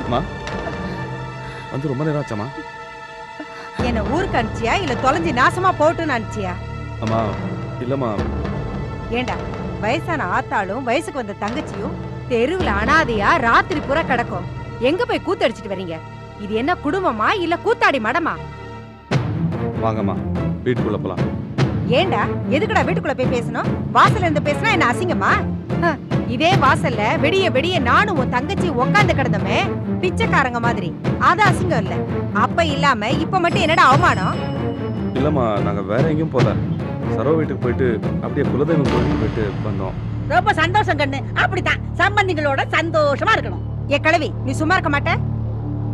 அம்மா வந்து ரொம்ப நேரம் ஆச்சாமா? என்ன ஊருக்கு அனுப்பிச்சியா இல்ல தொலைஞ்சி நாசமா போட்டுன்னு அனுப்பிச்சியா? அம்மா இல்லம்மா. ஏண்டா வயசான ஆத்தாளும் வயசுக்கு வந்த தங்கச்சியும் தெருவுல அனாதையா ராத்திரி பூரா கிடக்கும். எங்க போய் கூத்தடிச்சிட்டு வரீங்க? இது என்ன குடும்பமா இல்ல கூத்தாடி மடமா? வாங்கம்மா வீட்டுக்குள்ள போலாம். ஏண்டா எதுக்குடா வீட்டுக்குள்ள போய் பேசணும்? வாசல்ல இருந்து பேசினா என்ன அசிங்கமா? இதே வாசல்ல வெடிய வெடிய நானும் உன் தங்கச்சி உக்காந்து கிடந்தோமே பிச்சைக்காரங்க மாதிரி. அது அசிங்கம் இல்ல. அப்ப இல்லாம இப்ப மட்டும் என்னடா அவமானம்? இல்லம்மா நாங்க வேற எங்கேயும் போல. சரோ வீட்டுக்கு போயிட்டு அப்படியே குலதெய்வம் கோயிலுக்கு போயிட்டு வந்தோம். ரொம்ப சந்தோஷம் கண்ணு. அப்படித்தான் சம்பந்திகளோட சந்தோஷமா இருக்கணும். ஏ கிழவி நீ சும்மா இருக்க மாட்ட?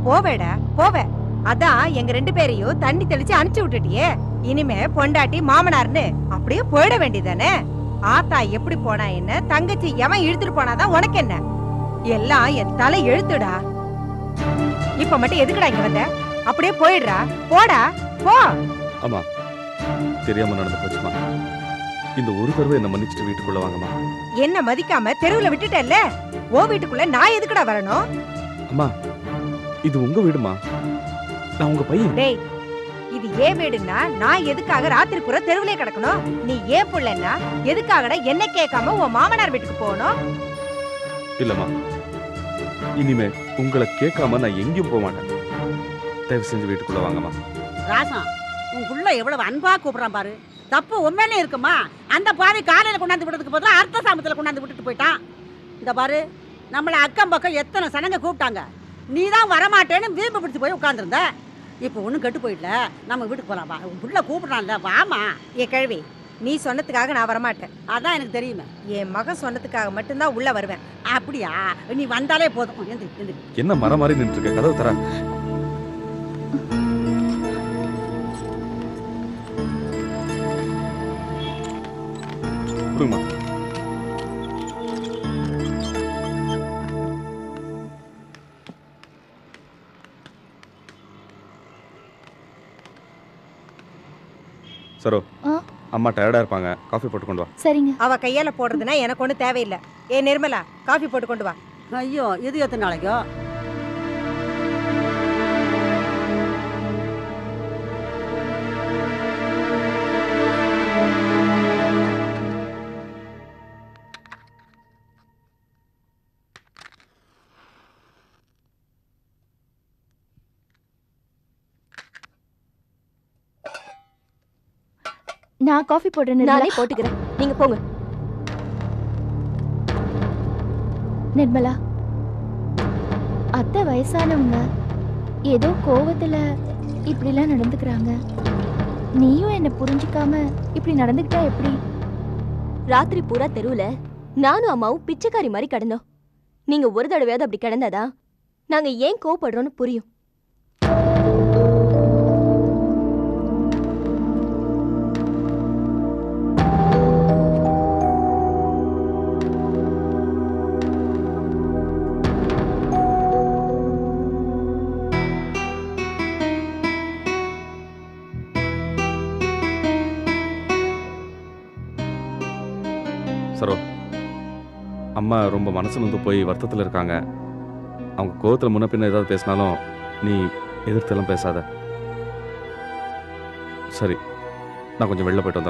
போவேடா போவே. அதான் எங்க 2 பேரையும் தண்ணி தெளிச்சு அனுப்பிச்சு விட்டுட்டியே. இனிமே பொண்டாட்டி மாமனார்னு அப்படியே போயிட வேண்டியதானே? ஆத்தா எப்படி போனா என்ன, தங்கச்சி எவன் இழுத்துட்டு போனாதான் உனக்கு என்ன? எல்லாம் என் தலை எழுத்துடா. இப்ப மட்டும் எதுக்குடா இங்க வந்த? அப்படியே போயிடுறா. போடா போ. அம்மா தெரியாம நடந்து போச்சுமா. இந்த ஒரு தடவை என்ன மன்னிச்சுட்டு வீட்டுக்குள்ள வாங்கம்மா. என்ன மதிக்காம தெருவுல விட்டுட்டல்ல, ஓ வீட்டுக்குள்ள நான் எதுக்குடா வரணும்? அம்மா இது உங்க வீடுமா, நான் உங்க பையன். டேய் இது ஏன் வீடுன்னா நான் எதுக்காக ராத்திரி பூரா தெருவிலே கிடக்கணும்? நீ ஏன் புள்ளன்னா எதுக்காகடா என்ன கேட்காம உன் மாமனார் வீட்டுக்கு போகணும்? இல்லம்மா இனிமே உங்களை கேட்காம நான் எங்கேயும் போக மாட்டேன். தயவு செஞ்சு வீட்டுக்குள்ள வாங்கம்மா. ராசம் உன் புள்ள எவ்வளவு அன்பா கூப்பிடுறான் பாரு. தப்பு உண்மையிலே இருக்குமா? அந்த பாவி காலையில கொண்டாந்து விடுறதுக்கு பதிலா அர்த்த சாமத்துல கொண்டாந்து விட்டுட்டு போயிட்டான். இந்த பாரு நம்மள அக்கம் பக்கம் எத்தனை சனங்க கூப்பிட்டாங்க. நீ தான் வரமாட்டேன்னு வீம்பு பிடிச்சு போய் உட்கார்ந்துருந்த. இப்போ ஒன்றும் கெட்டு போயிடல, நம்ம வீட்டுக்கு போலாம். வா, உன் புள்ள கூப்பிடுறான்ல, வாமா. ஏ கிழவி நீ சொன்னதுக்காக நான் வரமாட்டேன். அதான் எனக்கு தெரியுமே. என் மகன் சொன்னதுக்காக மட்டும்தான் உள்ள வருவேன். அப்படியா? நீ வந்தாலே போதும். எந்திரி எந்திரி. என்ன மரம் மாதிரி நின்று இருக்க? கதவு தர. கொடுங்கம்மா. சரோ அம்மா டயர்டா இருப்பாங்க, காஃபி போட்டு கொண்டு வா. சரிங்க. அவ கையால போடுறதுன்னா எனக்கு ஒண்ணு தேவையில்லை. ஏ நிர்மலா காஃபி போட்டு கொண்டு வா. ஐயோ இது எத்தனை நாளைக்கோ? நான் காஃபி போடுறேன். நானே போட்டுக்கிறேன், நீங்க போங்க. நிர்மலா, அத்தை வயசானவங்க, ஏதோ கோவத்துல இப்படிலாம் நடந்துக்கிறாங்க. நீயும் என்ன புரிஞ்சுக்காம இப்படி நடந்துக்கிட்டா எப்படி? ராத்திரி பூரா தெருவுல நானும் அம்மாவும் பிச்சைக்காரி மாதிரி கிடந்தோம். நீங்க ஒரு தடவையாவது அப்படி கிடந்தாதான் நாங்க ஏன் கோவப்படுறோம்னு புரியும். சரோ அம்மா ரொம்ப மனசு நொந்து போய் வருத்தத்தில் இருக்காங்க. அவங்க கோவத்தில் முன்ன பின்ன ஏதாவது பேசினாலும் நீ எதிர்த்தெல்லாம் பேசாத. சரி நான் கொஞ்சம் வெளில போயிட்டு வந்துடுறேன்.